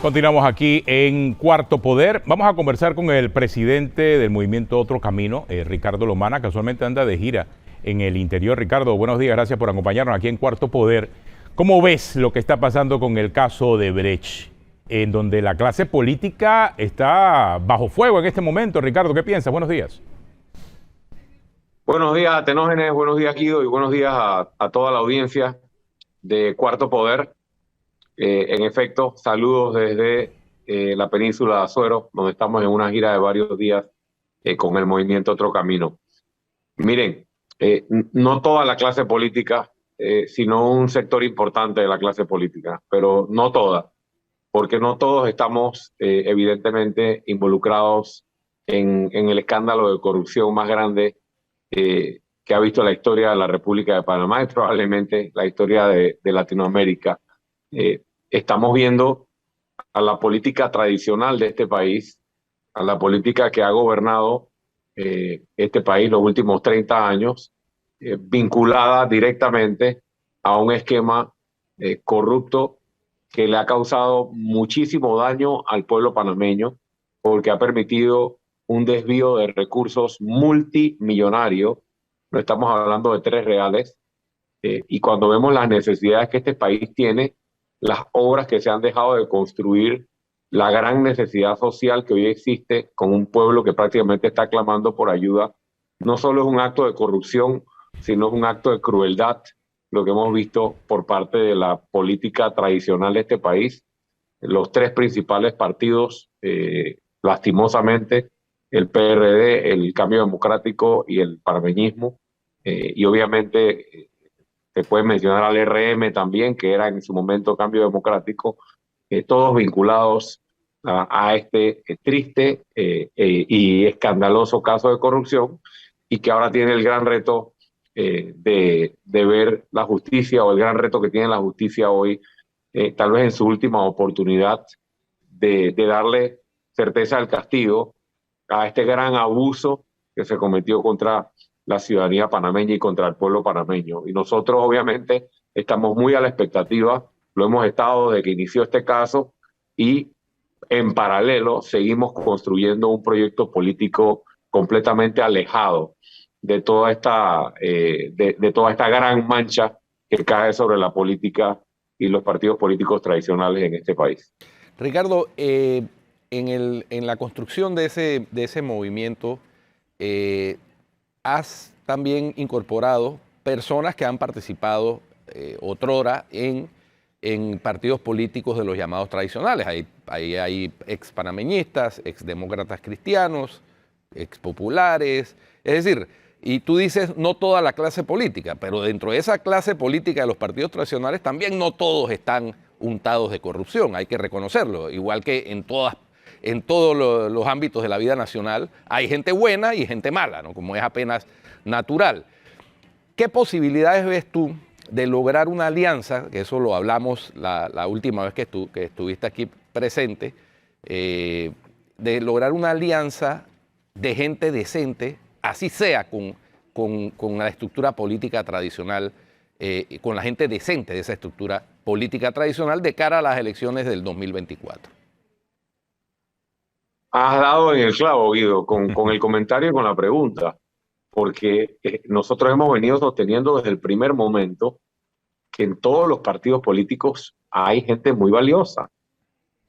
Continuamos aquí en Cuarto Poder. Vamos a conversar con el presidente del movimiento Otro Camino, Ricardo Lomana. Casualmente anda de gira en el interior. Ricardo, buenos días, gracias por acompañarnos aquí en Cuarto Poder. ¿Cómo ves lo que está pasando con el caso de Brecht, en donde la clase política está bajo fuego en este momento? Ricardo, ¿qué piensas? Buenos días. Buenos días, Atenógenes, buenos días, Guido, y buenos días a toda la audiencia de Cuarto Poder. En efecto, saludos desde la península de Azuero, donde estamos en una gira de varios días con el movimiento Otro Camino. Miren, no toda la clase política, sino un sector importante de la clase política, pero no toda, porque no todos estamos evidentemente involucrados en el escándalo de corrupción más grande que ha visto la historia de la República de Panamá y probablemente la historia de Latinoamérica. Estamos viendo a la política tradicional de este país, a la política que ha gobernado este país los últimos 30 años, vinculada directamente a un esquema corrupto que le ha causado muchísimo daño al pueblo panameño, porque ha permitido un desvío de recursos multimillonario. No estamos hablando de 3 reales. Y cuando vemos las necesidades que este país tiene, las obras que se han dejado de construir, la gran necesidad social que hoy existe con un pueblo que prácticamente está clamando por ayuda, no solo es un acto de corrupción, sino es un acto de crueldad, lo que hemos visto por parte de la política tradicional de este país. Los 3 principales partidos, lastimosamente, el PRD, el Cambio Democrático y el panameñismo, y obviamente se puede mencionar al RM también, que era en su momento Cambio Democrático, todos vinculados a este triste y escandaloso caso de corrupción, y que ahora tiene el gran reto de ver la justicia, o el gran reto que tiene la justicia hoy, tal vez en su última oportunidad de darle certeza al castigo a este gran abuso que se cometió contra la ciudadanía panameña y contra el pueblo panameño. Y nosotros obviamente estamos muy a la expectativa, lo hemos estado desde que inició este caso, y en paralelo seguimos construyendo un proyecto político completamente alejado de toda esta gran mancha que cae sobre la política y los partidos políticos tradicionales en este país. Ricardo, en la construcción de ese movimiento, has también incorporado personas que han participado otrora en partidos políticos de los llamados tradicionales. Hay ex panameñistas, ex demócratas cristianos, ex populares, es decir, y tú dices no toda la clase política, pero dentro de esa clase política de los partidos tradicionales también no todos están untados de corrupción, hay que reconocerlo, igual que en todos los ámbitos de la vida nacional hay gente buena y gente mala, ¿no? Como es apenas natural. ¿Qué posibilidades ves tú de lograr una alianza, que eso lo hablamos la última vez que estuviste aquí presente, de lograr una alianza de gente decente, así sea con la estructura política tradicional, con la gente decente de esa estructura política tradicional de cara a las elecciones del 2024? Has dado en el clavo, Guido, con el comentario y con la pregunta, porque nosotros hemos venido sosteniendo desde el primer momento que en todos los partidos políticos hay gente muy valiosa,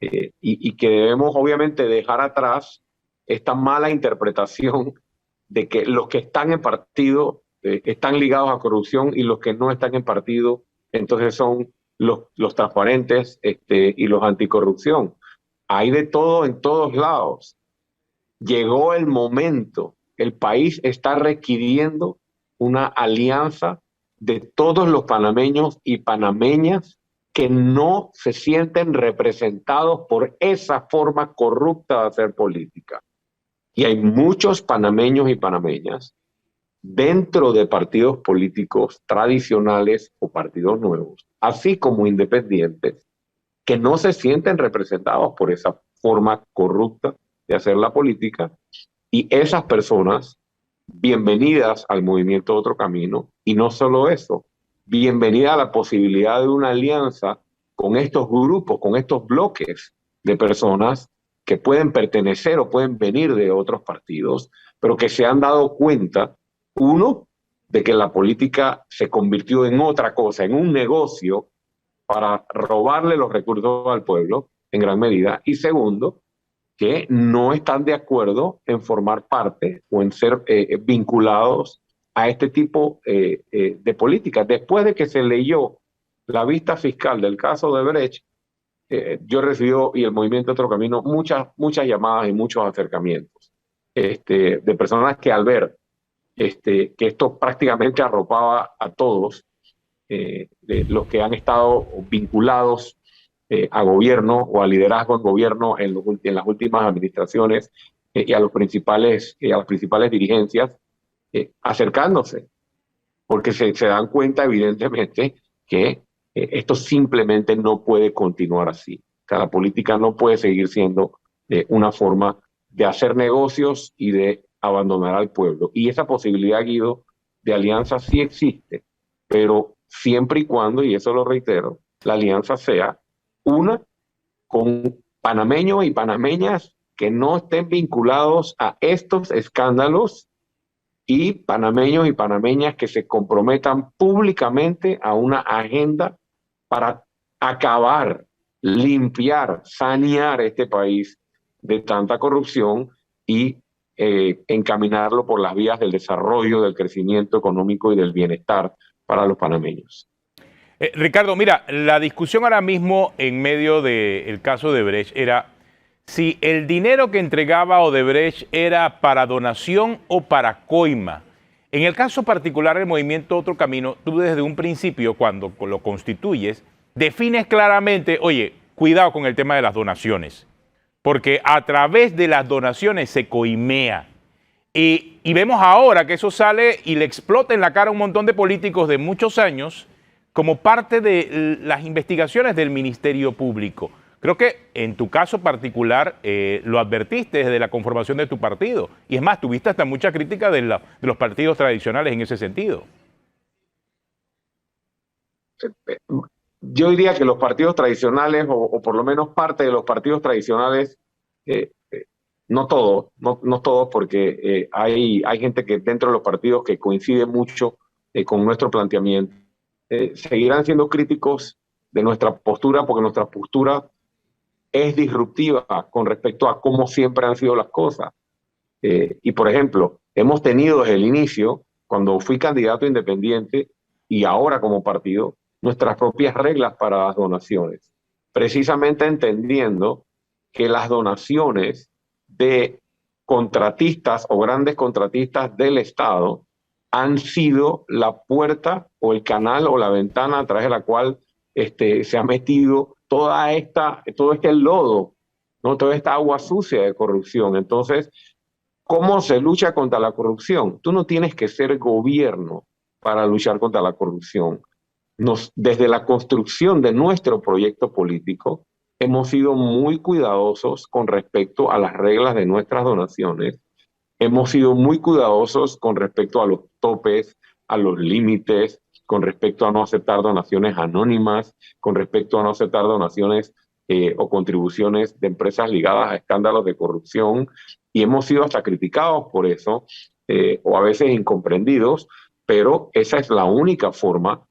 y que debemos obviamente dejar atrás esta mala interpretación de que los que están en partido están ligados a corrupción y los que no están en partido entonces son los transparentes y los anticorrupción. Hay de todo en todos lados. Llegó el momento, el país está requiriendo una alianza de todos los panameños y panameñas que no se sienten representados por esa forma corrupta de hacer política. Y hay muchos panameños y panameñas dentro de partidos políticos tradicionales o partidos nuevos, así como independientes, que no se sienten representados por esa forma corrupta de hacer la política, y esas personas, bienvenidas al movimiento Otro Camino, y no solo eso, bienvenida a la posibilidad de una alianza con estos grupos, con estos bloques de personas que pueden pertenecer o pueden venir de otros partidos, pero que se han dado cuenta, uno, de que la política se convirtió en otra cosa, en un negocio para robarle los recursos al pueblo en gran medida, y segundo, que no están de acuerdo en formar parte o en ser vinculados a este tipo de políticas. Después de que se leyó la vista fiscal del caso de Brecht, yo recibí, y el Movimiento Otro Camino, muchas llamadas y muchos acercamientos de personas que al ver que esto prácticamente arropaba a todos de los que han estado vinculados a gobierno o a liderazgo en gobierno en las últimas administraciones y a las principales dirigencias, acercándose, porque se dan cuenta evidentemente que esto simplemente no puede continuar así. O sea, la política no puede seguir siendo una forma de hacer negocios y de abandonar al pueblo. Y esa posibilidad, Guido, de alianza sí existe, pero siempre y cuando, y eso lo reitero, la alianza sea una con panameños y panameñas que no estén vinculados a estos escándalos y panameños y panameñas que se comprometan públicamente a una agenda para acabar, limpiar, sanear este país de tanta corrupción y encaminarlo por las vías del desarrollo, del crecimiento económico y del bienestar para los panameños. Ricardo, mira, la discusión ahora mismo en medio del caso de Brecht era si el dinero que entregaba Odebrecht era para donación o para coima. En el caso particular del Movimiento Otro Camino, tú desde un principio, cuando lo constituyes, defines claramente, oye, cuidado con el tema de las donaciones, porque a través de las donaciones se coimea. Y vemos ahora que eso sale y le explota en la cara a un montón de políticos de muchos años como parte de las investigaciones del Ministerio Público. Creo que en tu caso particular lo advertiste desde la conformación de tu partido. Y es más, tuviste hasta mucha crítica de los partidos tradicionales en ese sentido. Yo diría que los partidos tradicionales, o por lo menos parte de los partidos tradicionales, no todos, no todos, porque hay gente que dentro de los partidos que coincide mucho con nuestro planteamiento, seguirán siendo críticos de nuestra postura, porque nuestra postura es disruptiva con respecto a cómo siempre han sido las cosas. Y por ejemplo, hemos tenido desde el inicio, cuando fui candidato independiente y ahora como partido, nuestras propias reglas para las donaciones, precisamente entendiendo que las donaciones de contratistas o grandes contratistas del Estado han sido la puerta o el canal o la ventana a través de la cual se ha metido todo este lodo, ¿no? Toda esta agua sucia de corrupción. Entonces, ¿cómo se lucha contra la corrupción? Tú no tienes que ser gobierno para luchar contra la corrupción. Desde la construcción de nuestro proyecto político, hemos sido muy cuidadosos con respecto a las reglas de nuestras donaciones. Hemos sido muy cuidadosos con respecto a los topes, a los límites, con respecto a no aceptar donaciones anónimas, con respecto a no aceptar donaciones o contribuciones de empresas ligadas a escándalos de corrupción, y hemos sido hasta criticados por eso, o a veces incomprendidos, pero esa es la única forma,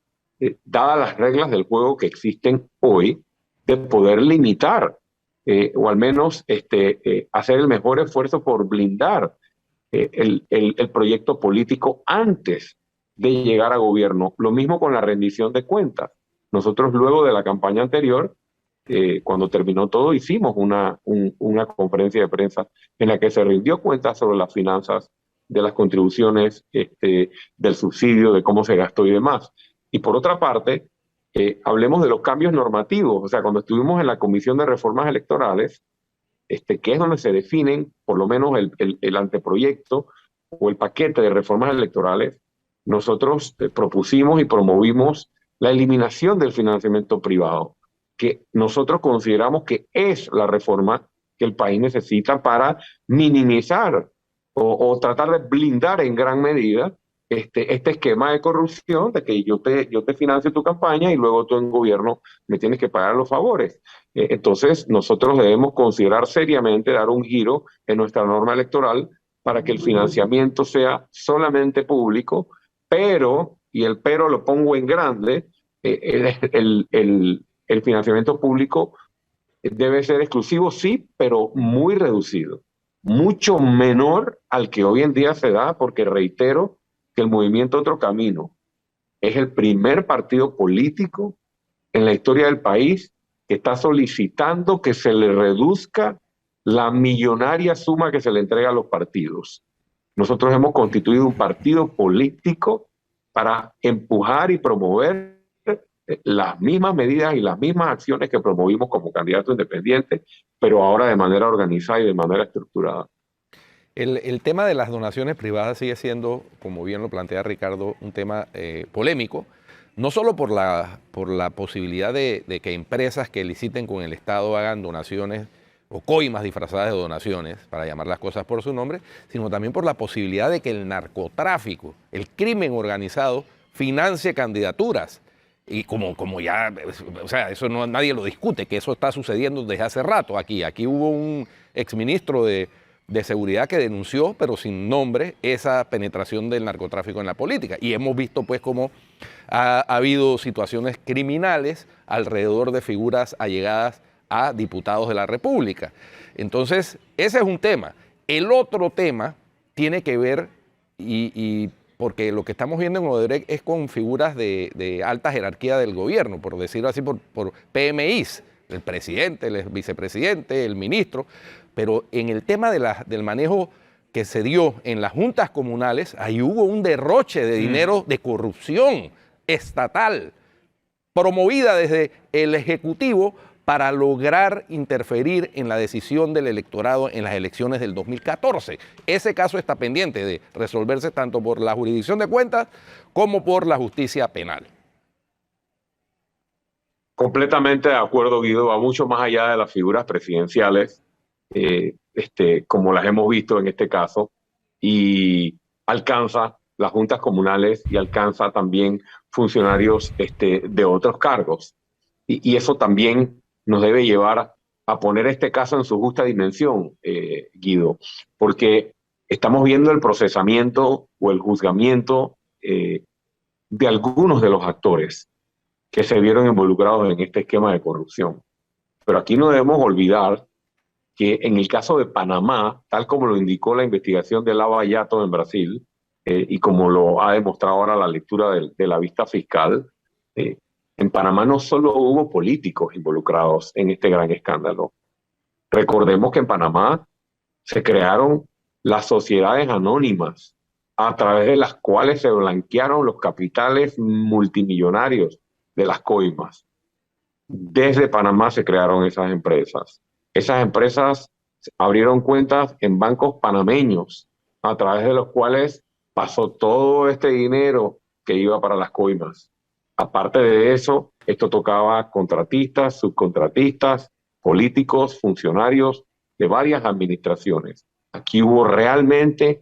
dadas las reglas del juego que existen hoy, de poder limitar, o al menos hacer el mejor esfuerzo por blindar el proyecto político antes de llegar a gobierno. Lo mismo con la rendición de cuentas. Nosotros luego de la campaña anterior, cuando terminó todo, hicimos una conferencia de prensa en la que se rindió cuentas sobre las finanzas de las contribuciones, del subsidio, de cómo se gastó y demás. Y por otra parte, hablemos de los cambios normativos. O sea, cuando estuvimos en la Comisión de Reformas Electorales, que es donde se definen por lo menos el anteproyecto o el paquete de reformas electorales, nosotros propusimos y promovimos la eliminación del financiamiento privado, que nosotros consideramos que es la reforma que el país necesita para minimizar o tratar de blindar en gran medida este esquema de corrupción de que yo te financio tu campaña y luego tú en gobierno me tienes que pagar los favores. Entonces, nosotros debemos considerar seriamente dar un giro en nuestra norma electoral para que el financiamiento sea solamente público, pero, y el pero lo pongo en grande, el financiamiento público debe ser exclusivo, sí, pero muy reducido, mucho menor al que hoy en día se da, porque reitero que el movimiento Otro Camino es el primer partido político en la historia del país que está solicitando que se le reduzca la millonaria suma que se le entrega a los partidos. Nosotros hemos constituido un partido político para empujar y promover las mismas medidas y las mismas acciones que promovimos como candidato independiente, pero ahora de manera organizada y de manera estructurada. El tema de las donaciones privadas sigue siendo, como bien lo plantea Ricardo, un tema polémico, no solo por la posibilidad de que empresas que liciten con el Estado hagan donaciones o coimas disfrazadas de donaciones, para llamar las cosas por su nombre, sino también por la posibilidad de que el narcotráfico, el crimen organizado, financie candidaturas. Y como ya, o sea, eso no, nadie lo discute, que eso está sucediendo desde hace rato aquí. Aquí hubo un exministro de seguridad que denunció, pero sin nombre, esa penetración del narcotráfico en la política. Y hemos visto pues cómo ha habido situaciones criminales alrededor de figuras allegadas a diputados de la República. Entonces, ese es un tema. El otro tema tiene que ver, porque lo que estamos viendo en Odebrecht es con figuras de alta jerarquía del gobierno, por decirlo así, por PMIs, el presidente, el vicepresidente, el ministro, pero en el tema del manejo que se dio en las juntas comunales, ahí hubo un derroche de dinero de corrupción estatal, promovida desde el Ejecutivo para lograr interferir en la decisión del electorado en las elecciones del 2014. Ese caso está pendiente de resolverse tanto por la jurisdicción de cuentas como por la justicia penal. Completamente de acuerdo, Guido, va mucho más allá de las figuras presidenciales, como las hemos visto en este caso, y alcanza las juntas comunales y alcanza también funcionarios de otros cargos. Y eso también nos debe llevar a poner este caso en su justa dimensión, Guido, porque estamos viendo el procesamiento o el juzgamiento de algunos de los actores que se vieron involucrados en este esquema de corrupción. Pero aquí no debemos olvidar que en el caso de Panamá, tal como lo indicó la investigación de Lava Jato en Brasil, y como lo ha demostrado ahora la lectura de la vista fiscal, en Panamá no solo hubo políticos involucrados en este gran escándalo. Recordemos que en Panamá se crearon las sociedades anónimas a través de las cuales se blanquearon los capitales multimillonarios de las coimas. Desde Panamá se crearon esas empresas. Esas empresas abrieron cuentas en bancos panameños a través de los cuales pasó todo este dinero que iba para las coimas. Aparte de eso, esto tocaba contratistas, subcontratistas, políticos, funcionarios de varias administraciones. Aquí hubo realmente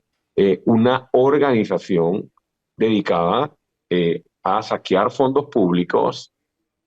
una organización dedicada a saquear fondos públicos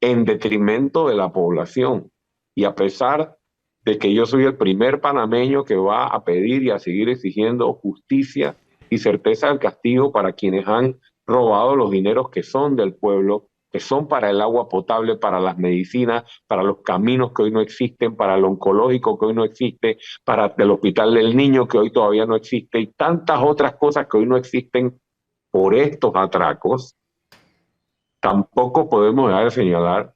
en detrimento de la población. Y a pesar de que yo soy el primer panameño que va a pedir y a seguir exigiendo justicia y certeza del castigo para quienes han robado los dineros que son del pueblo, que son para el agua potable, para las medicinas, para los caminos que hoy no existen, para el oncológico que hoy no existe, para el hospital del niño que hoy todavía no existe y tantas otras cosas que hoy no existen por estos atracos. Tampoco podemos dejar de señalar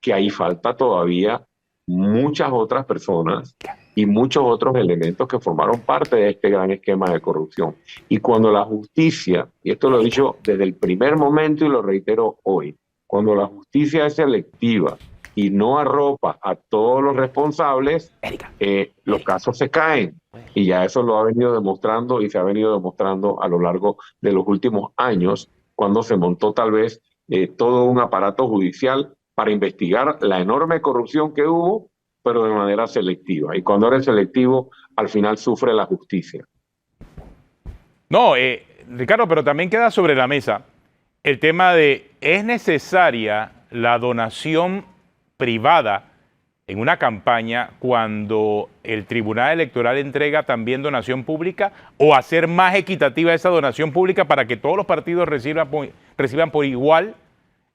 que ahí falta todavía muchas otras personas y muchos otros elementos que formaron parte de este gran esquema de corrupción. Y cuando la justicia, y esto lo he dicho desde el primer momento y lo reitero hoy, cuando la justicia es selectiva y no arropa a todos los responsables, los casos se caen. Y ya eso lo ha venido demostrando y se ha venido demostrando a lo largo de los últimos años, cuando se montó tal vez todo un aparato judicial para investigar la enorme corrupción que hubo, pero de manera selectiva. Y cuando eres selectivo, al final sufre la justicia. No, Ricardo, pero también queda sobre la mesa el tema de, ¿es necesaria la donación privada en una campaña cuando el Tribunal Electoral entrega también donación pública, o hacer más equitativa esa donación pública para que todos los partidos reciban por igual,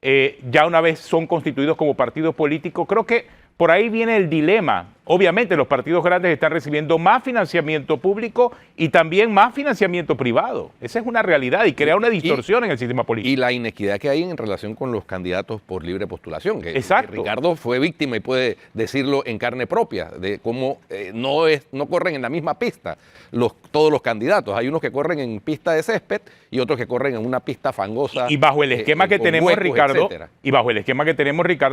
ya una vez son constituidos como partidos políticos? Creo que por ahí viene el dilema. Obviamente los partidos grandes están recibiendo más financiamiento público y también más financiamiento privado. Esa es una realidad y crea una distorsión en el sistema político. Y la inequidad que hay en relación con los candidatos por libre postulación. Exacto. Que Ricardo fue víctima y puede decirlo en carne propia, de cómo no corren en la misma pista todos los candidatos. Hay unos que corren en pista de césped y otros que corren en una pista fangosa. Y bajo el esquema que tenemos, huecos, Ricardo, etcétera.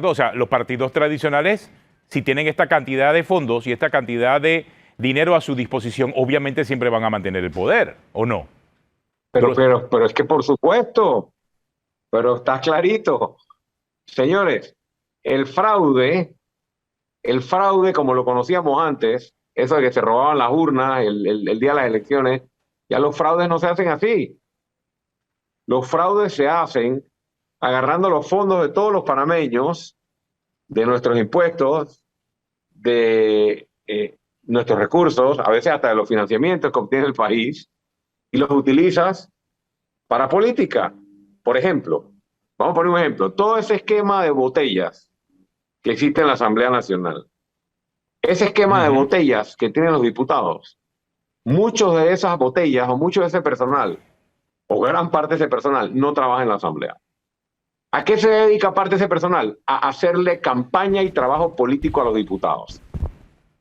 o sea, los partidos tradicionales, si tienen esta cantidad de fondos y esta cantidad de dinero a su disposición, obviamente siempre van a mantener el poder, ¿o no? Pero es que por supuesto, pero está clarito. Señores, el fraude como lo conocíamos antes, eso de que se robaban las urnas el día de las elecciones, ya los fraudes no se hacen así. Los fraudes se hacen agarrando los fondos de todos los panameños, de nuestros impuestos, de nuestros recursos, a veces hasta de los financiamientos que obtiene el país, y los utilizas para política. Por ejemplo, vamos a poner un ejemplo, todo ese esquema de botellas que existe en la Asamblea Nacional, ese esquema de botellas que tienen los diputados, muchos de esas botellas o mucho de ese personal, o gran parte de ese personal, no trabaja en la Asamblea. ¿A qué se dedica parte de ese personal? A hacerle campaña y trabajo político a los diputados.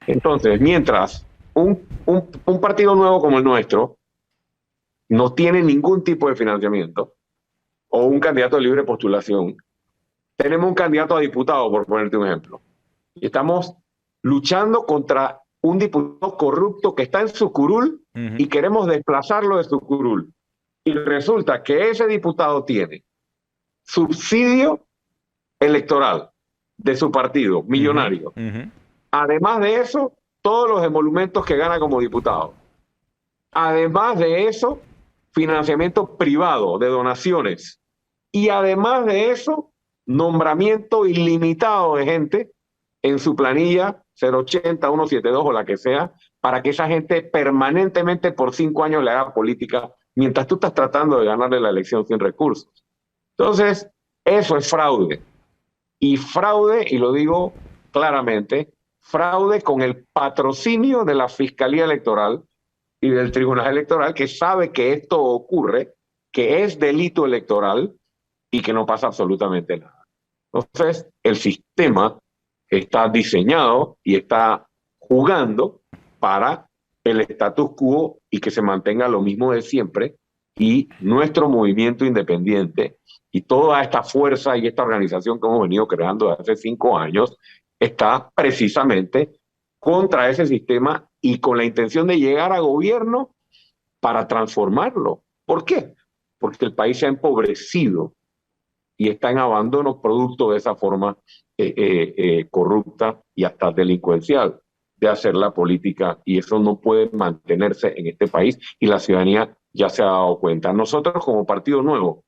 Entonces, mientras un partido nuevo como el nuestro no tiene ningún tipo de financiamiento, o un candidato de libre postulación, tenemos un candidato a diputado, por ponerte un ejemplo, y estamos luchando contra un diputado corrupto que está en su curul y queremos desplazarlo de su curul. Y resulta que ese diputado tiene subsidio electoral de su partido, millonario. Además de eso, todos los emolumentos que gana como diputado. Además de eso, financiamiento privado de donaciones. Y además de eso, nombramiento ilimitado de gente en su planilla 080, 172 o la que sea, para que esa gente permanentemente por 5 años le haga política, mientras tú estás tratando de ganarle la elección sin recursos. Entonces, eso es fraude. Y fraude, y lo digo claramente, fraude con el patrocinio de la Fiscalía Electoral y del Tribunal Electoral, que sabe que esto ocurre, que es delito electoral y que no pasa absolutamente nada. Entonces, el sistema está diseñado y está jugando para el status quo y que se mantenga lo mismo de siempre, y nuestro movimiento independiente y toda esta fuerza y esta organización que hemos venido creando desde hace 5 años está precisamente contra ese sistema y con la intención de llegar a gobierno para transformarlo. ¿Por qué? Porque el país se ha empobrecido y está en abandono producto de esa forma corrupta y hasta delincuencial de hacer la política, y eso no puede mantenerse en este país, y la ciudadanía ya se ha dado cuenta. Nosotros como partido nuevo,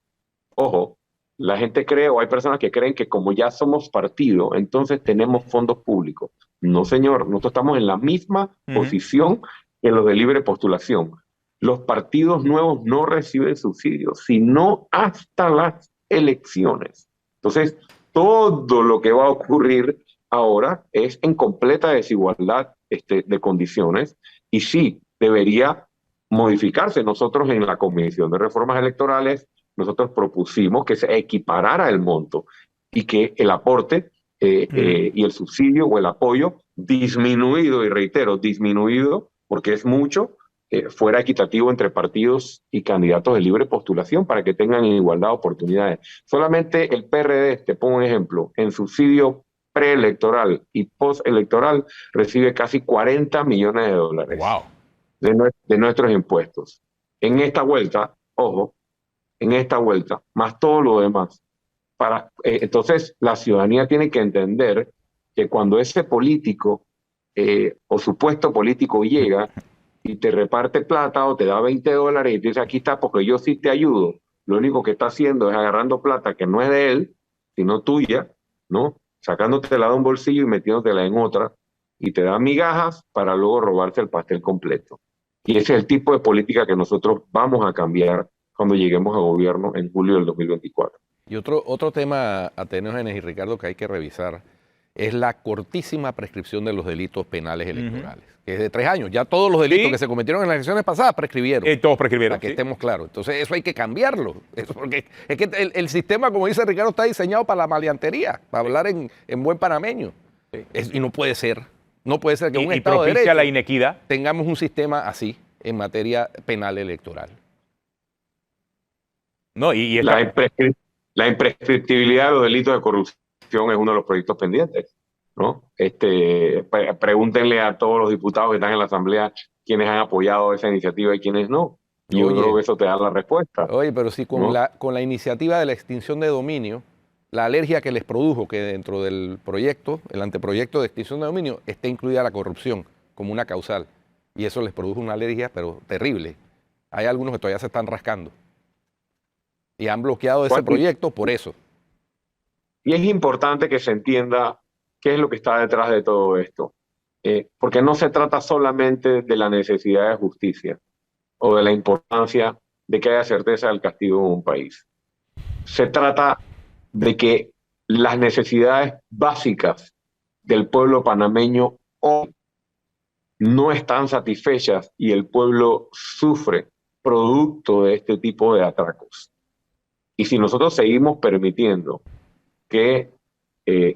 ojo, la gente cree, o hay personas que creen que como ya somos partido, entonces tenemos fondos públicos. No, señor, nosotros estamos en la misma posición que los de libre postulación. Los partidos nuevos no reciben subsidios, sino hasta las elecciones. Entonces, todo lo que va a ocurrir ahora es en completa desigualdad de condiciones, y sí, debería modificarse. Nosotros en la Comisión de Reformas Electorales, nosotros propusimos que se equiparara el monto y que el aporte y el subsidio o el apoyo disminuido, y reitero, disminuido, porque es mucho, fuera equitativo entre partidos y candidatos de libre postulación para que tengan igualdad de oportunidades. Solamente el PRD, te pongo un ejemplo, en subsidio preelectoral y postelectoral recibe casi 40 millones de dólares de nuestros impuestos. En esta vuelta, ojo, en esta vuelta, más todo lo demás. Entonces, la ciudadanía tiene que entender que cuando ese político o supuesto político llega y te reparte plata o te da $20 y te dice, aquí está porque yo sí te ayudo. Lo único que está haciendo es agarrando plata que no es de él, sino tuya, ¿no? Sacándotela de un bolsillo y metiéndotela en otra, y te da migajas para luego robarse el pastel completo. Y ese es el tipo de política que nosotros vamos a cambiar cuando lleguemos a gobierno en julio del 2024. Y otro tema, Ateneo Genes y Ricardo, que hay que revisar es la cortísima prescripción de los delitos penales electorales, que es de 3 años. Ya todos los delitos que se cometieron en las elecciones pasadas prescribieron. Todos prescribieron. Para que estemos claros. Entonces eso hay que cambiarlo. Porque es que el sistema, como dice Ricardo, está diseñado para la maleantería, para hablar en buen panameño. Y no puede ser. No puede ser que un Estado de Derecho la inequidad. Tengamos un sistema así en materia penal electoral. No, la imprescriptibilidad de los delitos de corrupción es uno de los proyectos pendientes, ¿no? Pregúntenle a todos los diputados que están en la Asamblea quiénes han apoyado esa iniciativa y quiénes no. Y yo creo que eso te da la respuesta. Oye, pero si con, ¿no? con la iniciativa de la extinción de dominio, la alergia que les produjo que dentro del proyecto, el anteproyecto de extinción de dominio, esté incluida la corrupción como una causal. Y eso les produjo una alergia, pero terrible. Hay algunos que todavía se están rascando. Y han bloqueado ese proyecto por eso. Y es importante que se entienda qué es lo que está detrás de todo esto. Porque no se trata solamente de la necesidad de justicia o de la importancia de que haya certeza del castigo en un país. Se trata de que las necesidades básicas del pueblo panameño hoy no están satisfechas y el pueblo sufre producto de este tipo de atracos. Y si nosotros seguimos permitiendo que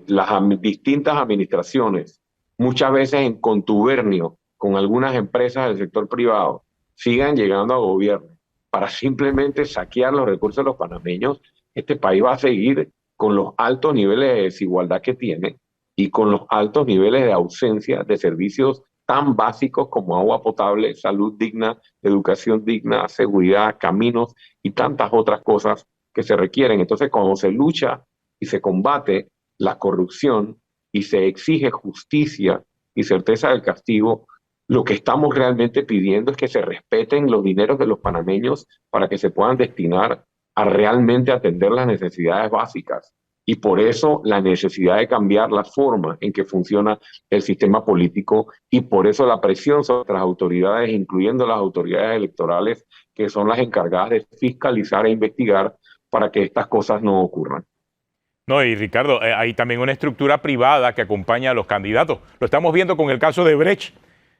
las distintas administraciones, muchas veces en contubernio con algunas empresas del sector privado, sigan llegando a gobierno para simplemente saquear los recursos de los panameños, este país va a seguir con los altos niveles de desigualdad que tiene y con los altos niveles de ausencia de servicios tan básicos como agua potable, salud digna, educación digna, seguridad, caminos y tantas otras cosas que se requieren. Entonces, cuando se lucha y se combate la corrupción y se exige justicia y certeza del castigo, lo que estamos realmente pidiendo es que se respeten los dineros de los panameños para que se puedan destinar a realmente atender las necesidades básicas. Y por eso la necesidad de cambiar la forma en que funciona el sistema político y por eso la presión sobre las autoridades, incluyendo las autoridades electorales, que son las encargadas de fiscalizar e investigar para que estas cosas no ocurran. No, y Ricardo, hay también una estructura privada que acompaña a los candidatos. Lo estamos viendo con el caso de Brecht.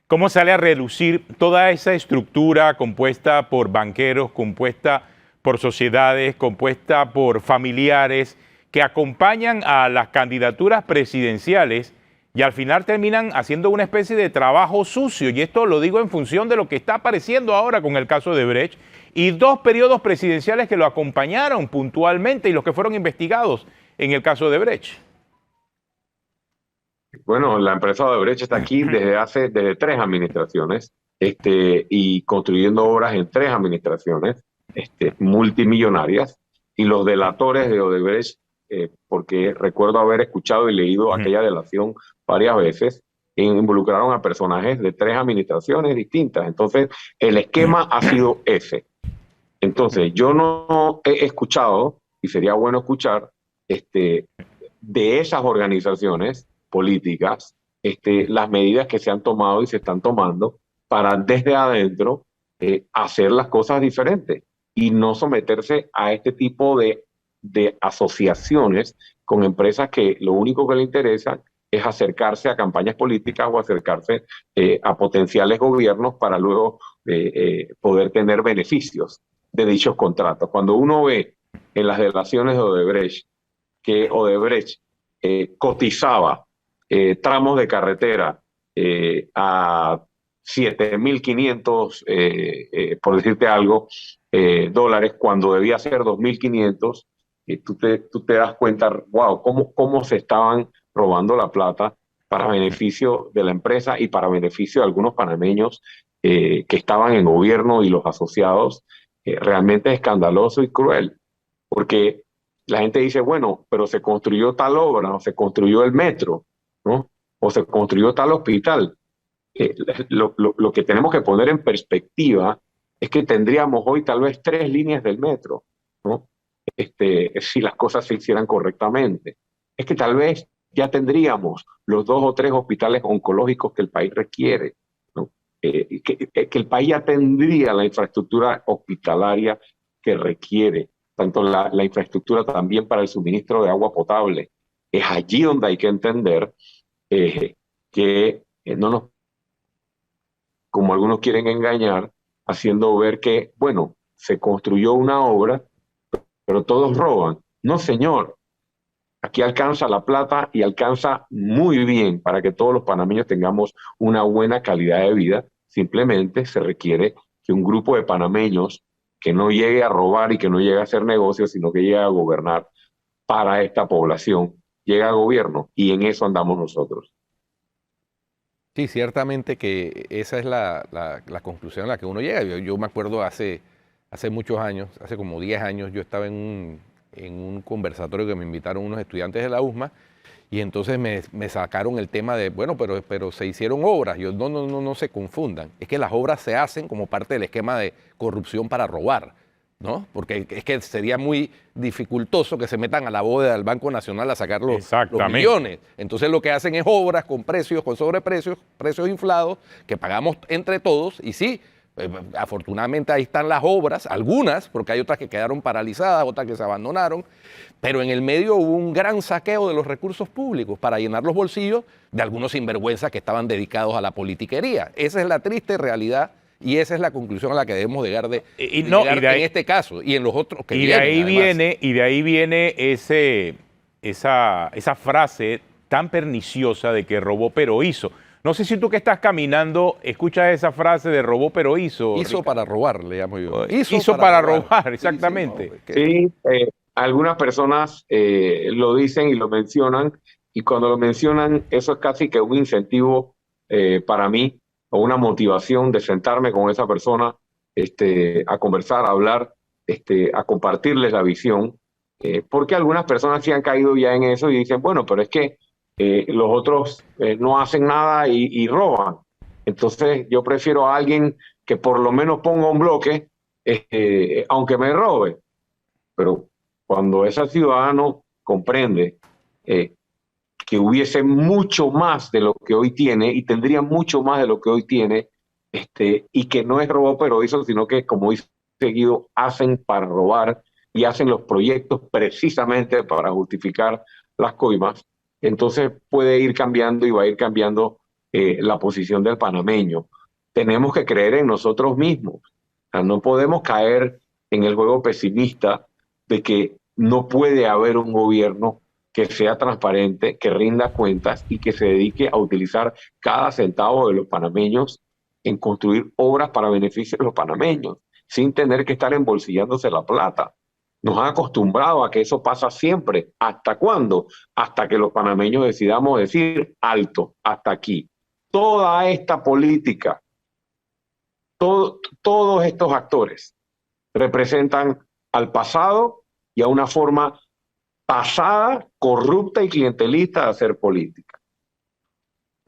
¿Cómo sale a relucir toda esa estructura compuesta por banqueros, compuesta por sociedades, compuesta por familiares que acompañan a las candidaturas presidenciales y al final terminan haciendo una especie de trabajo sucio? Y esto lo digo en función de lo que está apareciendo ahora con el caso de Brecht y 2 periodos presidenciales que lo acompañaron puntualmente y los que fueron investigados en el caso de Brecht. Bueno, la empresa Odebrecht está aquí desde 3 administraciones y construyendo obras en 3 administraciones multimillonarias, y los delatores de Odebrecht, porque recuerdo haber escuchado y leído aquella delación varias veces, involucraron a personajes de 3 administraciones distintas. Entonces, el esquema ha sido ese. Entonces, yo no he escuchado, y sería bueno escuchar, de esas organizaciones políticas, las medidas que se han tomado y se están tomando para desde adentro hacer las cosas diferentes y no someterse a este tipo de asociaciones con empresas que lo único que le interesa es acercarse a campañas políticas o acercarse a potenciales gobiernos para luego poder tener beneficios de dichos contratos. Cuando uno ve en las delaciones de Odebrecht que Odebrecht cotizaba tramos de carretera a 7.500, por decirte algo, dólares, cuando debía ser 2.500, tú te das cuenta, wow, cómo se estaban robando la plata para beneficio de la empresa y para beneficio de algunos panameños que estaban en gobierno y los asociados. Realmente escandaloso y cruel, porque la gente dice, bueno, pero se construyó tal obra, o se construyó el metro, ¿no? O se construyó tal hospital. Lo que tenemos que poner en perspectiva es que tendríamos hoy tal vez 3 líneas del metro, ¿no? Si las cosas se hicieran correctamente. Es que tal vez ya tendríamos los 2 o 3 hospitales oncológicos que el país requiere, ¿no? Que el país ya tendría la infraestructura hospitalaria que requiere, tanto la infraestructura también para el suministro de agua potable. Es allí donde hay que entender que no nos, como algunos quieren engañar, haciendo ver que, bueno, se construyó una obra, pero todos roban. No, señor. Aquí alcanza la plata y alcanza muy bien para que todos los panameños tengamos una buena calidad de vida. Simplemente se requiere que un grupo de panameños que no llegue a robar y que no llegue a hacer negocios, sino que llegue a gobernar para esta población, llegue al gobierno, y en eso andamos nosotros. Sí, ciertamente que esa es la conclusión a la que uno llega. Yo me acuerdo hace muchos años, hace como 10 años, yo estaba en un conversatorio que me invitaron unos estudiantes de la USMA y entonces me sacaron el tema de, bueno, pero se hicieron obras. Yo, no se confundan. Es que las obras se hacen como parte del esquema de corrupción para robar, ¿no? Porque es que sería muy dificultoso que se metan a la bóveda del Banco Nacional a sacar los millones. Entonces lo que hacen es obras con precios, con sobreprecios, precios inflados, que pagamos entre todos. Y sí, afortunadamente ahí están las obras, algunas, porque hay otras que quedaron paralizadas, otras que se abandonaron, pero en el medio hubo un gran saqueo de los recursos públicos para llenar los bolsillos de algunos sinvergüenzas que estaban dedicados a la politiquería. Esa es la triste realidad. Y esa es la conclusión a la que debemos llegar en este caso y en los otros que vienen. Y de ahí viene esa frase tan perniciosa de que robó pero hizo. No sé si tú que estás caminando escuchas esa frase de robó pero hizo. Hizo para robar, le llamo yo. Hizo para robar, exactamente. Sí, algunas personas lo dicen y lo mencionan, y cuando lo mencionan, eso es casi que un incentivo para mí, o una motivación de sentarme con esa persona, a conversar, a hablar, a compartirles la visión, porque algunas personas sí han caído ya en eso y dicen, bueno, pero es que los otros no hacen nada y roban. Entonces yo prefiero a alguien que por lo menos ponga un bloque, aunque me robe. Pero cuando ese ciudadano comprende que hubiese mucho más de lo que hoy tiene y tendría mucho más de lo que hoy tiene, y que no es robo pero hizo, sino que, como dice seguido, hacen para robar y hacen los proyectos precisamente para justificar las coimas, entonces puede ir cambiando y va a ir cambiando la posición del panameño. Tenemos que creer en nosotros mismos. O sea, no podemos caer en el juego pesimista de que no puede haber un gobierno que sea transparente, que rinda cuentas y que se dedique a utilizar cada centavo de los panameños en construir obras para beneficio de los panameños, sin tener que estar embolsillándose la plata. Nos han acostumbrado a que eso pasa siempre. ¿Hasta cuándo? Hasta que los panameños decidamos decir alto, hasta aquí. Toda esta política, todos estos actores representan al pasado y a una forma pasada, corrupta y clientelista de hacer política.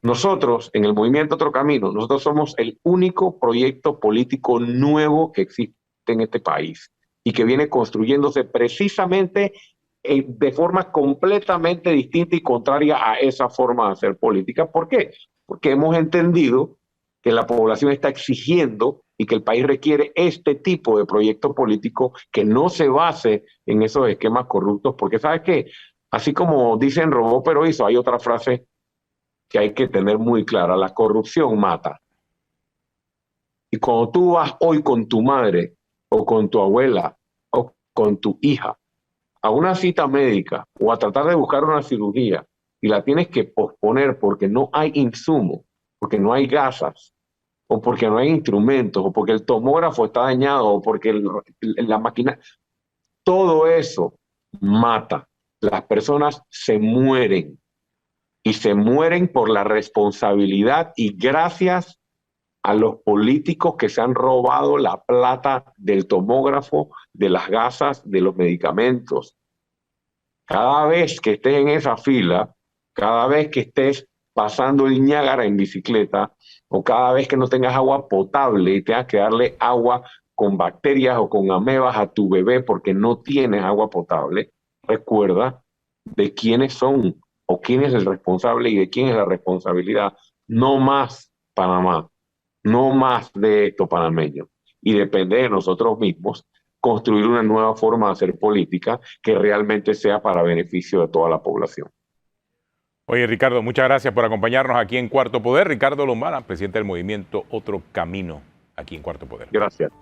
Nosotros, en el Movimiento Otro Camino, nosotros somos el único proyecto político nuevo que existe en este país y que viene construyéndose precisamente de forma completamente distinta y contraria a esa forma de hacer política. ¿Por qué? Porque hemos entendido que la población está exigiendo y que el país requiere este tipo de proyecto político que no se base en esos esquemas corruptos, porque ¿sabes qué? Así como dicen robó pero hizo, hay otra frase que hay que tener muy clara: la corrupción mata. Y cuando tú vas hoy con tu madre o con tu abuela o con tu hija a una cita médica o a tratar de buscar una cirugía y la tienes que posponer porque no hay insumo, porque no hay gasas, o porque no hay instrumentos, o porque el tomógrafo está dañado, o porque la máquina, todo eso mata. Las personas se mueren, y se mueren por la responsabilidad y gracias a los políticos que se han robado la plata del tomógrafo, de las gasas, de los medicamentos. Cada vez que estés en esa fila, cada vez que estés pasando el Niágara en bicicleta, o cada vez que no tengas agua potable y tengas que darle agua con bacterias o con amebas a tu bebé porque no tienes agua potable, recuerda de quiénes son o quién es el responsable y de quién es la responsabilidad. No más Panamá, no más de esto panameño. Y depende de nosotros mismos construir una nueva forma de hacer política que realmente sea para beneficio de toda la población. Oye, Ricardo, muchas gracias por acompañarnos aquí en Cuarto Poder. Ricardo Lombana, presidente del movimiento Otro Camino, aquí en Cuarto Poder. Gracias.